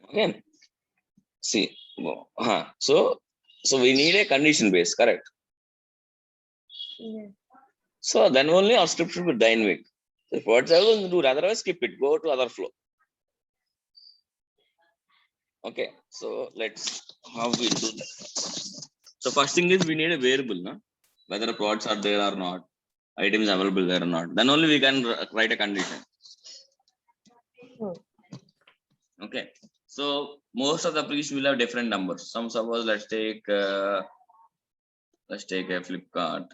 Okay. See, so we need a condition base, correct? Yes. So then only our script should be dynamic. If what's I will do, otherwise skip it, go to other flow. Okay, so let's how we do that. So first thing is we need a variable, no? Whether products are there or not, items available there or not. Then only we can write a condition. Hmm. Okay, so most of the applications will have different numbers. Some suppose let's take a Flipkart.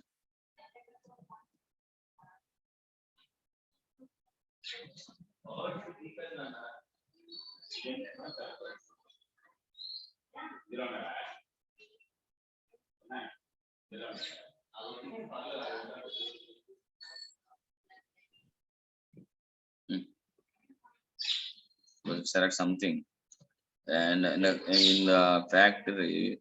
We'll select something, and in the factory.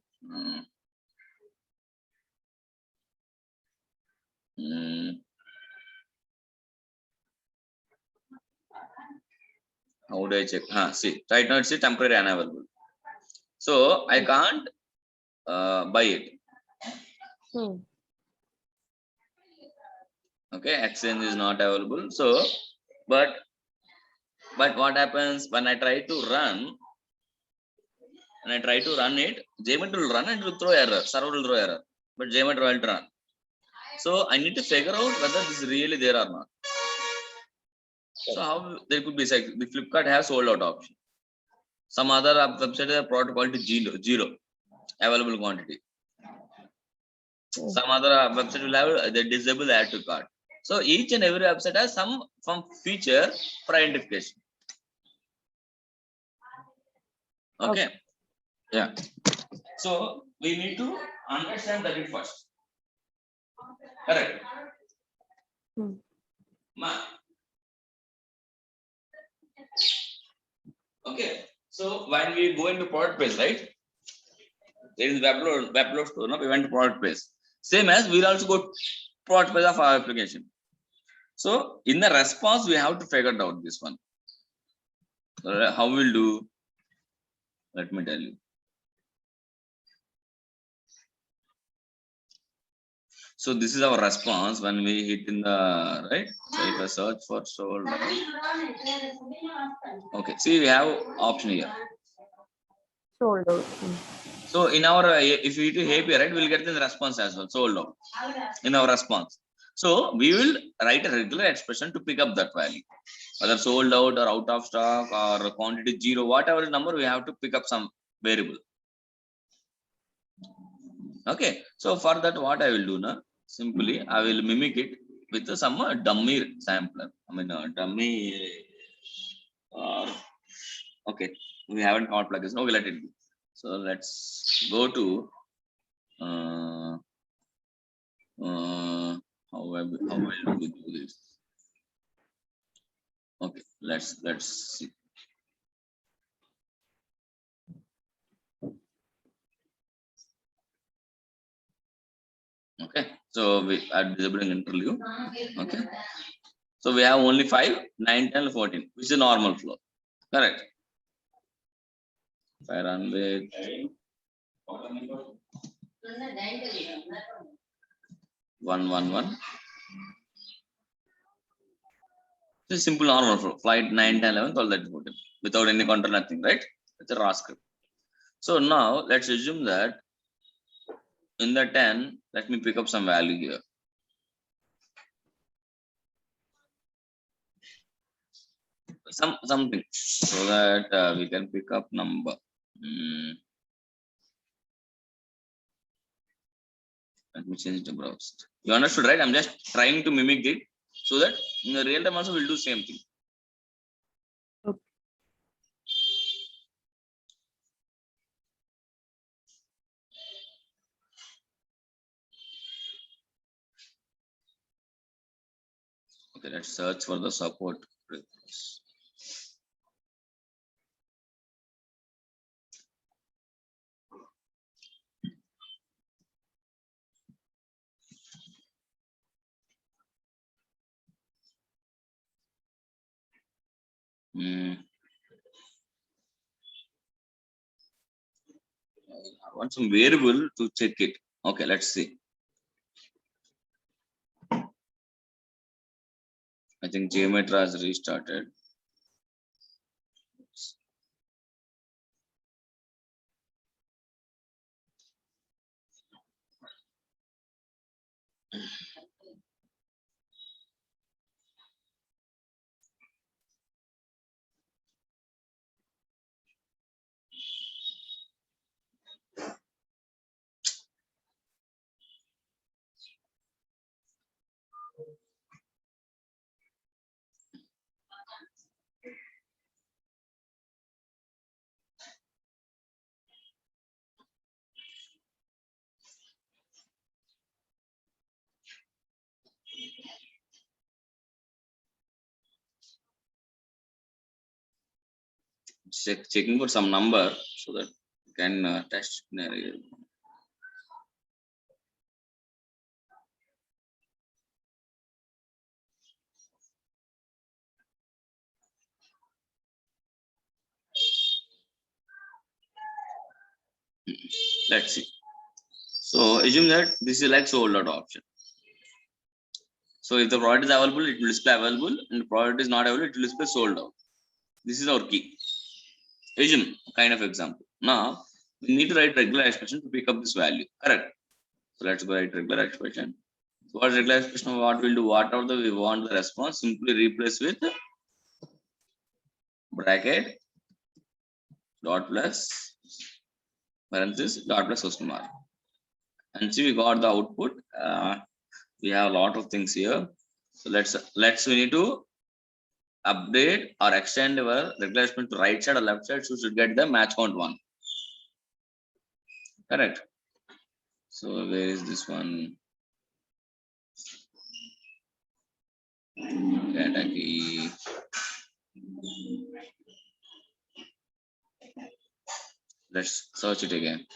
How do I check? See, right now it's a temporary unavailable. So I can't buy it. Hmm. Okay, exchange is not available. So, but what happens when I try to run? When I try to run it, JMeter will run and it will throw error. Server will throw error, but JMeter will run. So I need to figure out whether this is really there or not. So how there could be like the Flipkart has sold out option. Some other website have product quality zero available quantity. Some other website will have the disable add to cart. So each and every website has some feature for identification. Okay. Yeah. So we need to understand that it first. Correct. Hmm. Okay. So when we go into product page, right? There is webload store. No, we went to product page. Same as we'll also go product page of our application. So in the response, we have to figure out this one. So how we'll do? Let me tell you. So this is our response when we hit in the right. So if I search for sold, okay. See, we have option here. Sold out. So in our if we hit API, right, we'll get the response as well. Sold out in our response. So we will write a regular expression to pick up that value, whether sold out or out of stock or quantity zero, whatever number, we have to pick up some variable. Okay. So for that, what I will do now? Simply, I will mimic it with some dummy sampler. I mean, dummy. Okay, we haven't called plugins. Okay, let it be. So let's go to how will we do this? Okay, let's see. Okay, so we are disabling interview. Okay, so we have only 5, 9, 10, 14, which is a normal flow. Correct. 500. 111. It's a simple normal flow. Flight 9, 10, 11, 12, 13, 14. Without any control, nothing, right? It's a raw script. So now let's assume that in the 10, let me pick up some value here. Something so that we can pick up number. Let me change the browser. You understood, right? I'm just trying to mimic it so that in the real time also we'll do same thing. Okay. Okay, let's search for the support. I want some variable to check it. Okay, let's see. I think Geometry has restarted. Checking for some number so that you can test scenario. Let's see. So assume that this is like sold out option. So if the product is available, it will display available, and the product is not available, it will display sold out. This is our key. Assume kind of example. Now we need to write regular expression to pick up this value. Correct. So let's go write regular expression. So what is regular expression? What we'll do, whatever we want the response, simply replace with bracket dot plus parenthesis dot plus question mark. And see, we got the output. We have a lot of things here. So let's we need to update or extend our regular expression to right side or left side, so we should get the match count 1. Correct. So where is this one? Data key. Let's search it again.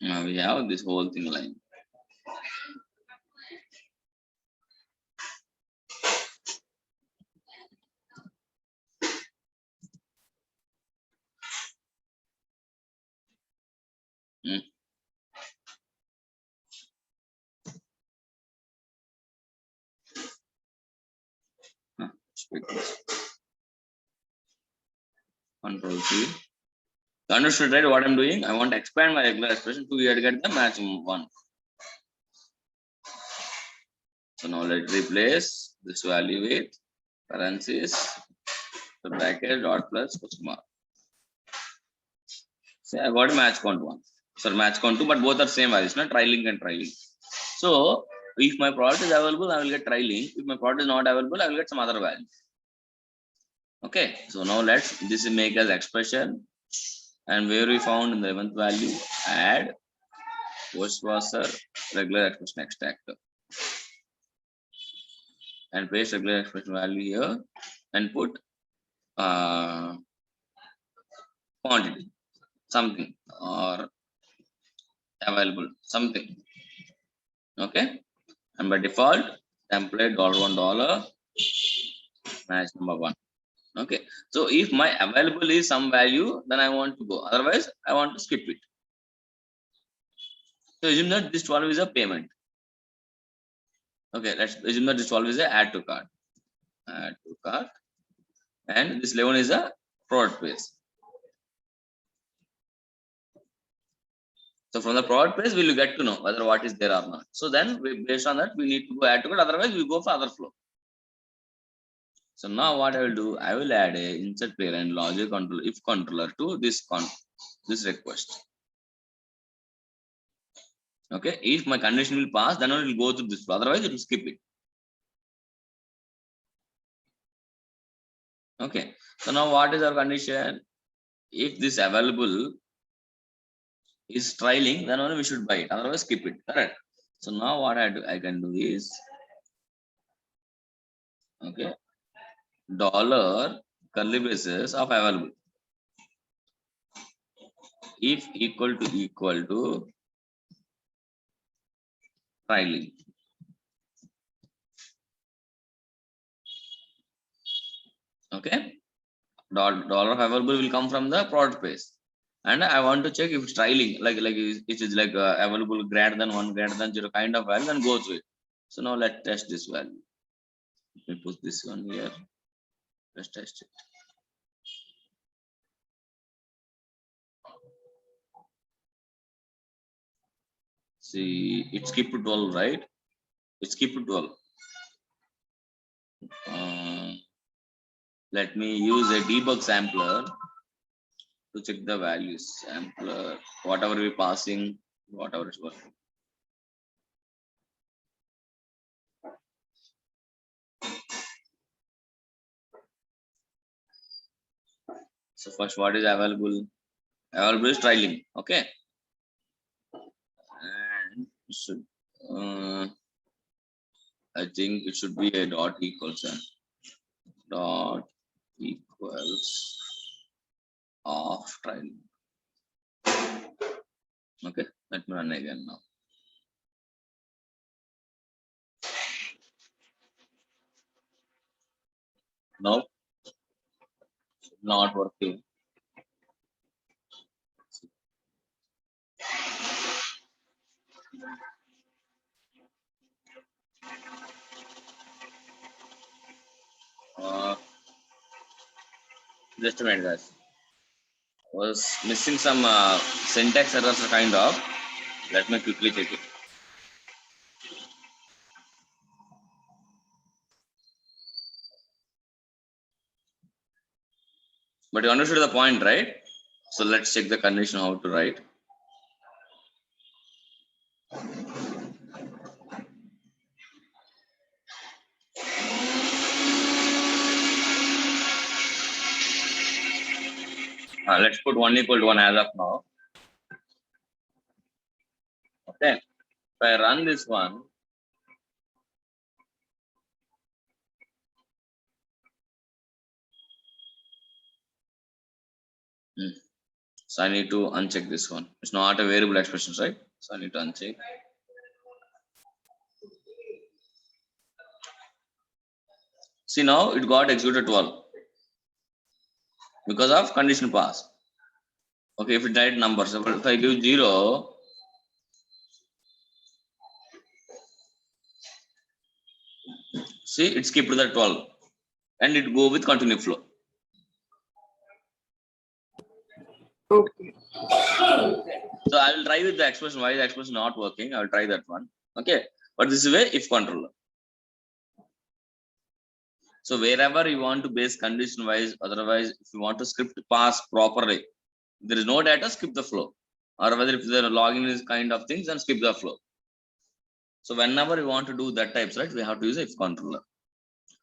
Now we have this whole thing line. Control C. Understood, right? What I'm doing? I want to expand my regular expression to get the match 1. So now let's replace this value with parenthesis, the bracket dot plus question mark. See, I got a match count 1. So match count 2, but both are same values, not trailing and trailing. So if my product is available, I will get trailing. If my product is not available, I will get some other value. Okay, so now let's this make as expression, and where we found in the 11th value, add postwasser regular expression extractor, and paste regular expression value here, and put quantity something or available something. Okay, and by default template $1 match number 1. Okay, so if my available is some value, then I want to go, otherwise I want to skip it. So assume that this 12 is a payment. Okay, let's assume that this 12 is a add to cart, and this 11 is a product base. So from the product page, we will get to know whether what is there or not. So then based on that, we need to go add to cart, otherwise we go for other flow. So now what I will do, I will add a insert parent logic controller if controller to this request. Okay, if my condition will pass, then it will go to this flow, otherwise it will skip it. Okay, so now what is our condition? If this available is trailing, then only we should buy it, otherwise skip it. Correct. So now what I can do is, okay, dollar curly braces of available if equal to trailing. Okay, dollar available will come from the product page, and I want to check if it's trailing, like it is like available greater than 1, greater than 0 kind of value, then go to it. So now let's test this value. Let me put this one here. Let's test it. See, it skipped 12, right? It skipped 12. Let me use a debug sampler to check the values. Sampler, whatever we passing, whatever is working. So first, what is available? Available is trailing. Okay, and should I think it should be a dot equals and dot equals of trailing. Okay, let me run again now. No, not working. Just a minute, guys. Was missing some syntax errors, kind of. Let me quickly check it. But you understood the point, right? So let's check the condition how to write. Let's put 1 equal to 1 as of now. Okay. If I run this one, so I need to uncheck this one. It's not a variable expression, right? So I need to uncheck. See, now it got executed 12 because of condition pass. Okay, if it write numbers, if I give 0, see, it skipped the 12 and it go with continue flow. Okay. So I will try with the expression. Why the expression not working? I will try that one. Okay, but this is way if controller. So wherever you want to base condition wise, otherwise if you want to script pass properly, there is no data, skip the flow. Or whether if the login is kind of things, then skip the flow. So whenever you want to do that types, right, we have to use if controller.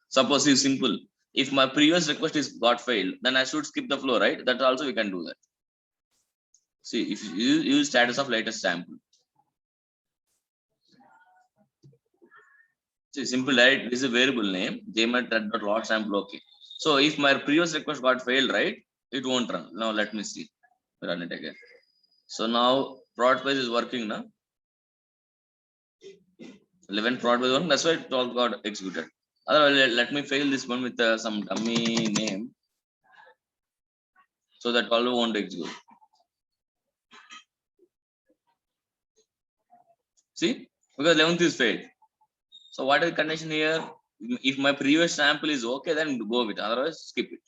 Suppose it's simple. If my previous request is got failed, then I should skip the flow, right? That also we can do that. See, if you use status of latest sample. See, simple, right? This is a variable name, jmat.lot sample. Okay. So if my previous request got failed, right, it won't run. Now let me see. Run it again. So now prod page is working now. 11 prod page one. That's why it all got executed. Otherwise, let me fail this one with some dummy name, so that all won't execute. See, because 11th is failed. So what is the condition here? If my previous sample is okay, then go with it. Otherwise, skip it.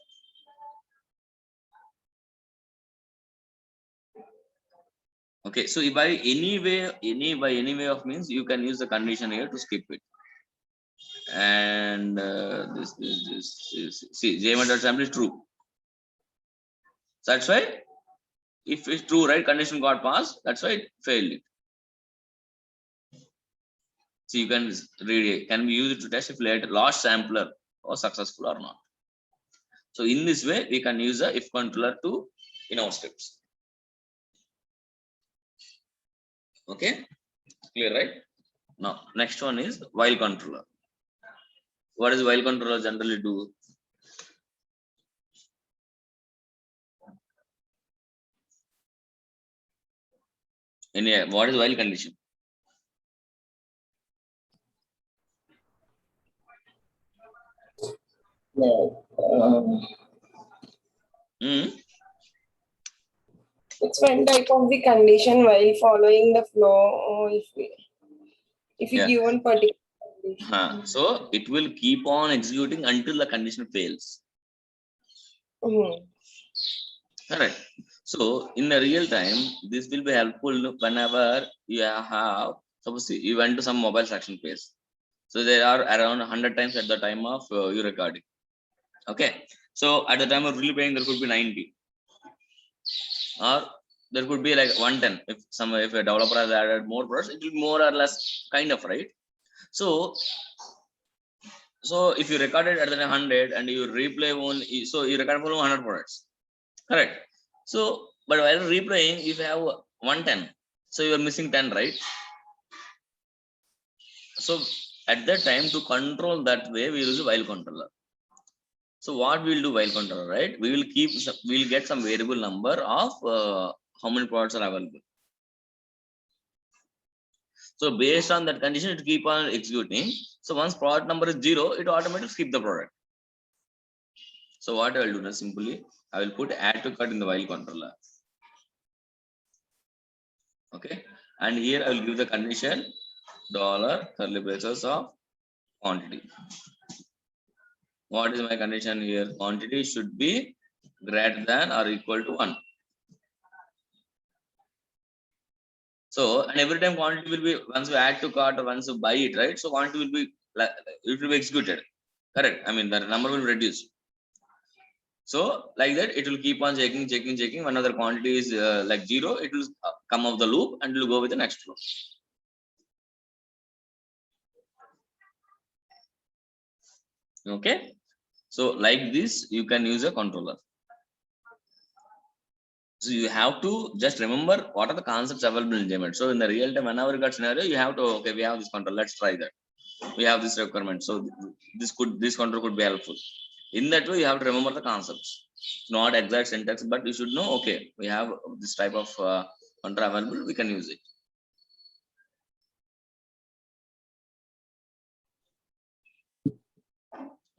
Okay, so by any way of means, you can use the condition here to skip it. And this see, jmat.sample is true. So that's why if it's true, right, condition got passed, that's why it failed it. So you can read it. Can we use it to test if later lost sampler was successful or not? So in this way, we can use a if controller to in our scripts. Okay, clear, right? Now next one is while controller. What does while controller generally do? What is while condition? Hmm. It's one type of the condition while following the flow, or if you Yeah. give one particular condition. So it will keep on executing until the condition fails. Mhm. Correct. So in the real time, this will be helpful whenever you have, suppose you went to some mobile section page. So there are around 100 times at the time of your recording. Okay. So at the time of replaying, there could be 90, or there could be like 110. If a developer has added more products, it will be more or less kind of right. So if you recorded at the 100 and you replay only, so you record for 100 products. Correct. So, but while replaying, if you have 110, so you are missing 10, right? So at that time, to control that way, we use a while controller. So what we'll do while controller, right? We'll get some variable number of how many products are available. So based on that condition, it keep on executing. So once product number is 0, it automatically skip the product. So what I will do now, simply, I will put add to cart in the while controller. Okay, and here I will give the condition dollar curly braces of quantity. What is my condition here? Quantity should be greater than or equal to 1. So, and every time quantity will be, once we add to cart or once you buy it, right? So quantity will be, it will be executed. Correct. I mean, the number will reduce. So like that, it will keep on checking. When other quantity is like 0, it will come off the loop and it will go with the next flow. Okay. So like this, you can use a controller. So you have to just remember what are the concepts available in JMeter. So in the real time, whenever you got scenario, you have to, okay, we have this control, let's try that. We have this requirement. So this control could be helpful. In that way, you have to remember the concepts. Not exact syntax, but you should know, okay, we have this type of control available, we can use it.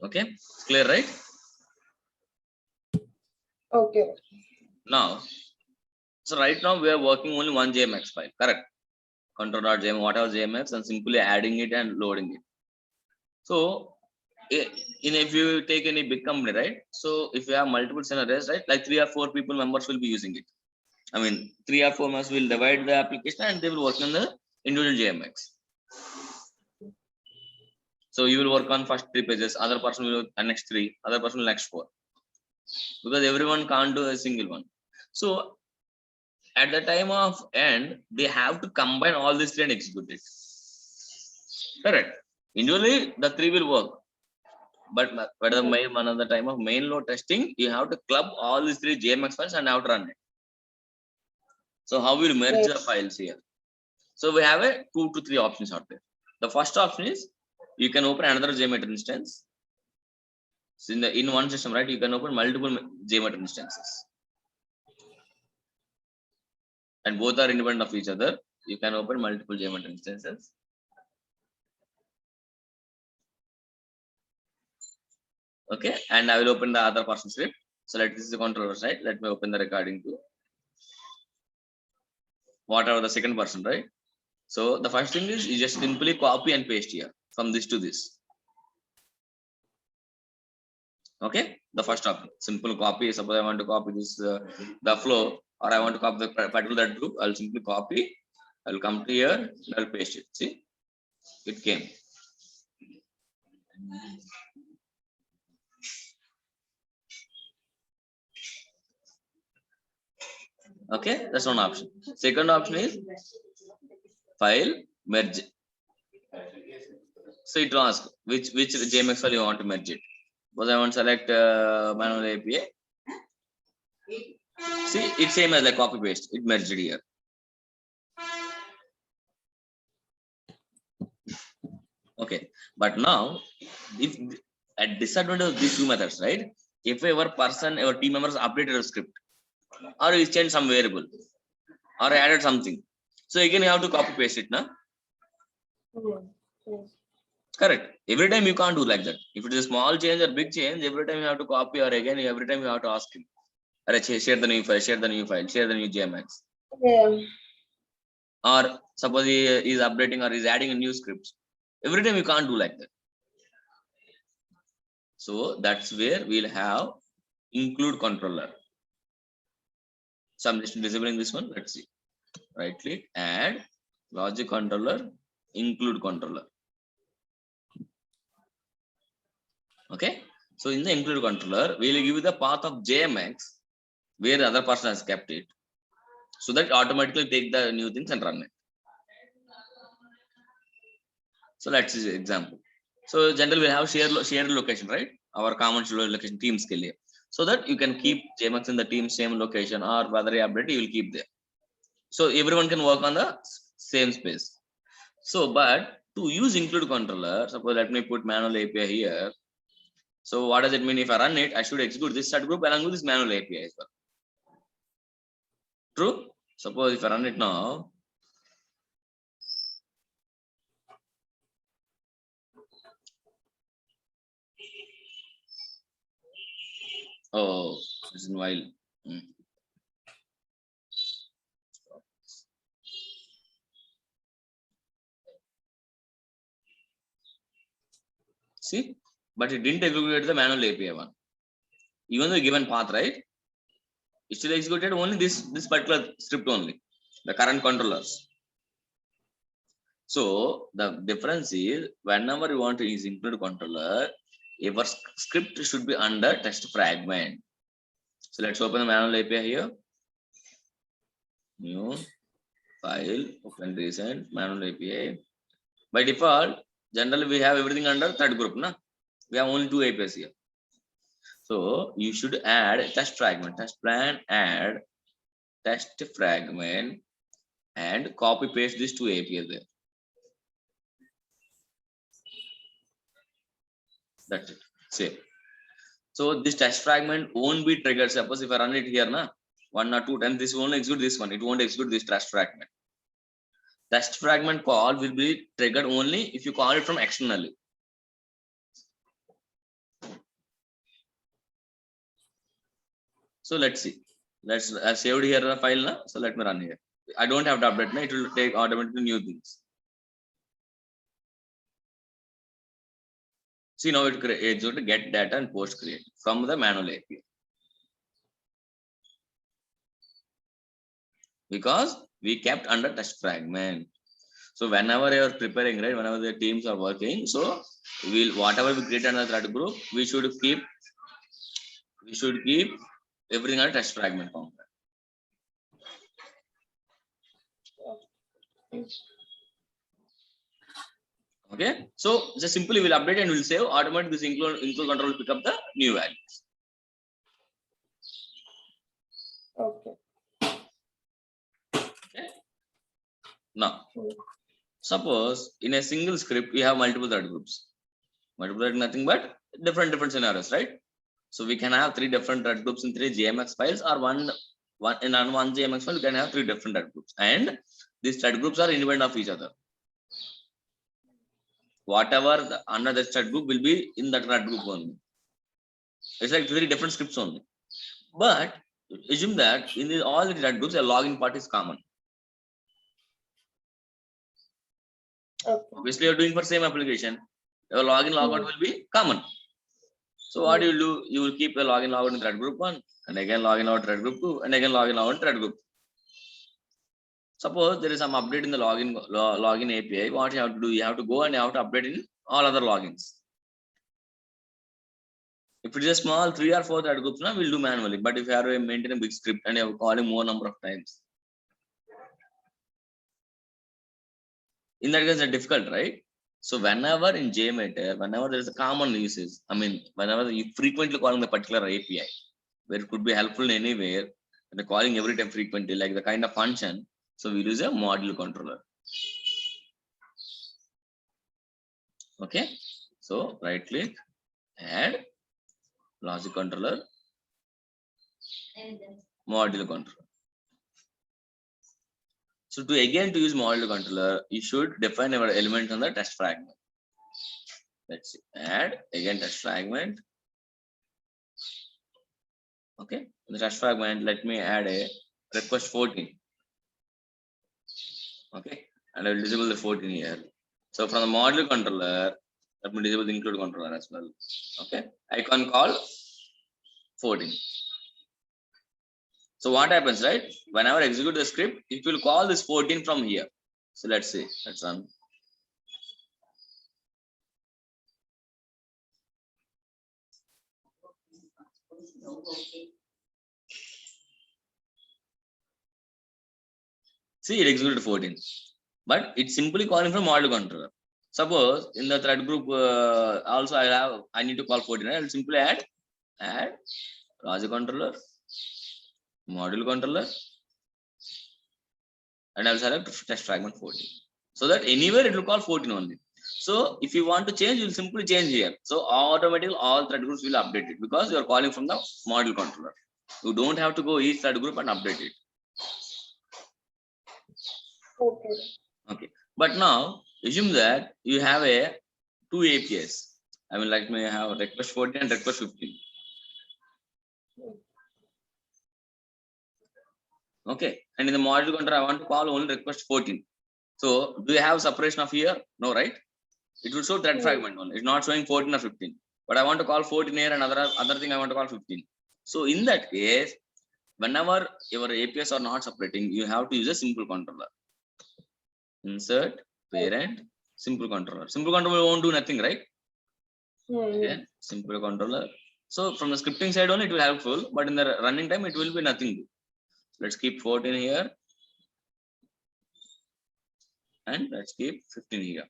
Okay, clear, right? Okay. Now, so right now we are working only one JMX file, correct? Control.jm, whatever JMX, and simply adding it and loading it. So, if you take any big company, right? So if you have multiple scenarios, right, like 3 or 4 people members will be using it. I mean, 3 or 4 members will divide the application and they will work on the individual JMX. So you will work on first 3 pages, other person will work on next 3, other person will next 4, because everyone can't do a single one. So at the time of end, they have to combine all these 3 and execute it. Correct. Individually, the 3 will work. But one of the time of main load testing, you have to club all these 3 JMX files and have to run it. So how will merge the files here? So we have a 2 to 3 options out there. The first option is you can open another JMeter instance. So in one system, right, you can open multiple JMeter instances, and both are independent of each other. You can open multiple JMeter instances. Okay, and I will open the other person script. So this is the controller side. Let me open the recording to whatever the second person, right? So the first thing is you just simply copy and paste here from this to this. Okay, the first option, simple copy. Suppose I want to copy this the flow, or I want to copy the particular group. I'll simply copy. I'll come to here. I'll paste it. See, it came. Okay, that's one option. Second option is file merge. So it will ask which JMX file you want to merge it. Because I want to select manual API. See, it's same as like copy paste. It merged here. Okay, but now if at disadvantage of these 2 methods, right? If our team members updated a script, or we changed some variable, or added something, so again you have to copy paste it, now. Correct. Every time you can't do like that. If it is a small change or big change, every time you have to copy, or again, every time you have to ask him. Share the new file, share the new file, share the new JMX. Yeah. Or suppose he is updating or is adding a new scripts. Every time you can't do like that. So that's where we'll have include controller. So I'm just disabling this one. Let's see. Right click, add logic controller, include controller. Okay. So in the include controller, we'll give you the path of JMX where the other person has kept it, so that automatically take the new things and run it. So let's see example. So generally we have shared location, right? Our common shared location teams ke liye. So that you can keep JMX in the team same location, or whether you update, you will keep there. So everyone can work on the same space. So, but to use include controller, suppose let me put manual API here. So what does it mean? If I run it, I should execute this subgroup along with this manual API as well. True? Suppose if I run it now, oh, it's in while. See, but it didn't execute the manual API one. Even though given path, right? It still executed only this particular script only, the current controllers. So the difference is whenever you want to use include controller, your script should be under test fragment. So let's open the manual API here. New file, open recent manual API. By default, generally we have everything under third group, na? We have only 2 APIs here. So you should add test fragment, test plan, add test fragment, and copy paste these 2 APIs there. That's it. Save. So this test fragment won't be triggered. Suppose if I run it here, na, 1 or 2 times, this will only execute this one. It won't execute this test fragment. Test fragment call will be triggered only if you call it from externally. So let's see. Let's I saved here the file now. So let me run here. I don't have to update now. It will take automatically new things. See now it creates to get data and post create from the manual API. Because we kept under test fragment. So whenever you are preparing, right, whenever the teams are working, so we'll whatever we create under thread group, we should keep everything under test fragment format. Okay, so just simply we'll update and we'll save. Automatically this include control will pick up the new values. Okay. Okay. Now, suppose in a single script we have multiple thread groups. Multiple thread nothing but different scenarios, right? So we can have 3 different thread groups in 3 JMX files, or one in one JMX file we can have 3 different thread groups, and these thread groups are independent of each other. Whatever under the thread group will be in that thread group only. It's like 3 different scripts only. But assume that in all the thread groups a login part is common. Okay. Obviously you're doing for same application, your login logout will be common. So what you will do, you will keep the login logout in thread group 1, and again login out thread group 2, and again login out in thread group. Suppose there is some update in the login API, what you have to do, you have to go and you have to update in all other logins. If it is a small 3 or 4 thread groups, now we'll do manually. But if you have to maintain a big script and you have to call it more number of times, in that case it's difficult, right? So whenever in JMeter, whenever there is a common usage, I mean, whenever you frequently calling the particular API, where it could be helpful anywhere, and the calling every time frequently, like the kind of function, so we use a module controller. Okay, so right click, add logic controller, module controller. So to use module controller, you should define our element on the test fragment. Let's see. Add again test fragment. Okay, in the test fragment, let me add a request 14. Okay, and I will disable the 14 here. So from the module controller, let me disable the include controller as well. Okay, icon call 14. So what happens, right? Whenever I execute the script, it will call this 14 from here. So let's see. Let's run. See, it executed 14, but it's simply calling from module controller. Suppose in the thread group also I need to call 14. I will simply add logic controller, module controller, and I will select test fragment 14. So that anywhere it will call 14 only. So if you want to change, you will simply change here. So automatically all thread groups will update it because you are calling from the module controller. You don't have to go each thread group and update it. Okay. Okay. But now assume that you have a two APIs. I mean, like may have request 14 and request 15. Okay. And in the module controller, I want to call only request 14. So do you have separation of here? No, right? It will show thread fragment only. It's not showing 14 or 15. But I want to call 14 here and other thing I want to call 15. So in that case, whenever your APIs are not separating, you have to use a simple controller. Insert parent simple controller. Simple controller won't do nothing, right? Okay, simple controller. So from the scripting side only, it will helpful, but in the running time, it will be nothing. Let's keep 14 here, and let's keep 15 here.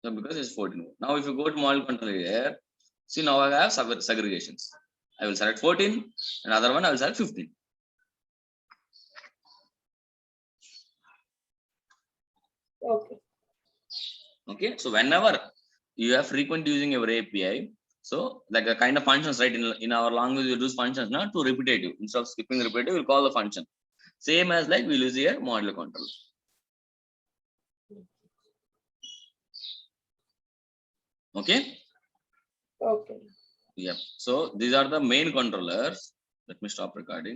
So because it's 14. Now if you go to module controller here, see now I have segregations. I will select 14, another one I will select 15. Okay. Okay, so whenever you have frequent using your API, so like a kind of functions, right? In our language, we use functions not to repetitive. Instead of skipping repetitive, we'll call the function. Same as like we'll use here module controller. Okay. Okay. Yep. So these are the main controllers. Let me stop recording.